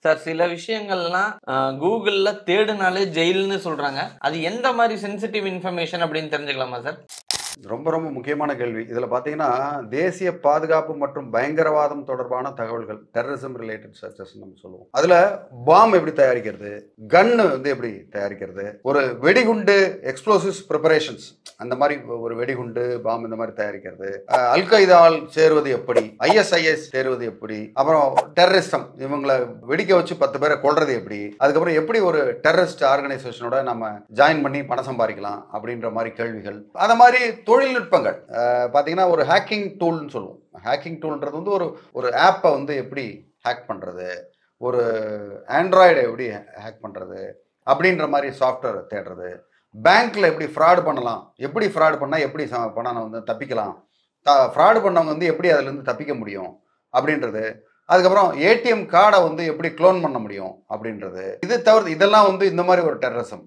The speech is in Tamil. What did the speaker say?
சார் சில விஷயங்கள்லாம் கூகுள்ல தேடுனாலே ஜெயில்னு சொல்றாங்க. அது எந்த மாதிரி சென்சிட்டிவ் இன்ஃபர்மேஷன் அப்படின்னு தெரிஞ்சுக்கலாமா சார்? ரொம்ப ரொம்ப முக்கியமான கேள்வி. இதில பார்த்தீங்கன்னா, தேசிய பாதுகாப்பு மற்றும் பயங்கரவாதம் தொடர்பான தகவல்கள். டெரரிசம் ரிலேட்டட் சர்ச்சஸ்ன்னு நம்ம சொல்லுவோம். அதில பாம் எப்படி தயாரிக்கிறது? கன்னு வந்து எப்படி தயாரிக்கிறது? ஒரு வெடிகுண்டு எக்ஸ்ப்ளோசிவ்ஸ் பிரிப்பரேஷன்ஸ் அந்த மாரி ஒரு வெடிகுண்டு, பாம் இந்த மாரி தயாரிக்கிறது. அல்-qaeda-ஆல் சேருவது எப்படி? ஐஎஸ்ஐஎஸ் சேருவது எப்படி? அப்புறம் டெரரிசம் இவங்கள வெடிக்க வச்சு 10 பேர கொல்றது எப்படி? அதுக்கப்புறம் எப்படி ஒரு டெரரிஸ்ட் ஆர்கனைசேஷனோட நம்ம ஜாயின் பண்ணி பணம் சம்பாதிக்கலாம்? அப்படின்ற மாரி கேள்விகள். அத மாரி தொழில்நுட்பங்கள் பார்த்தீங்கன்னா, ஒரு ஹேக்கிங் டூல்னு சொல்லுவோம். ஹேக்கிங் டூல்ன்றது வந்து ஒரு ஆப்ப வந்து எப்படி ஹேக் பண்றது? ஒரு ஆண்ட்ராய்ட எப்படி ஹேக் பண்றது? அப்படின்ற மாரி சாஃப்ட்வேர் தேடுறது. பேங்க்ல எப்படி ஃப்ராட் பண்ணலாம்? எப்படி ஃப்ராட் பண்ணா எப்படி பணம் வந்து தப்பிக்கலாம்? ஃப்ராட் பண்ணவங்க வந்து எப்படி அதிலிருந்து தப்பிக்க முடியும்? அப்படின்றது. அதுக்கப்புறம் ஏடிஎம் கார்ட வந்து எப்படி குளோன் பண்ண முடியும்? அப்படின்றது. இது தவிர்த்து இதெல்லாம் வந்து இந்த மாரி ஒரு டெரரிசம்.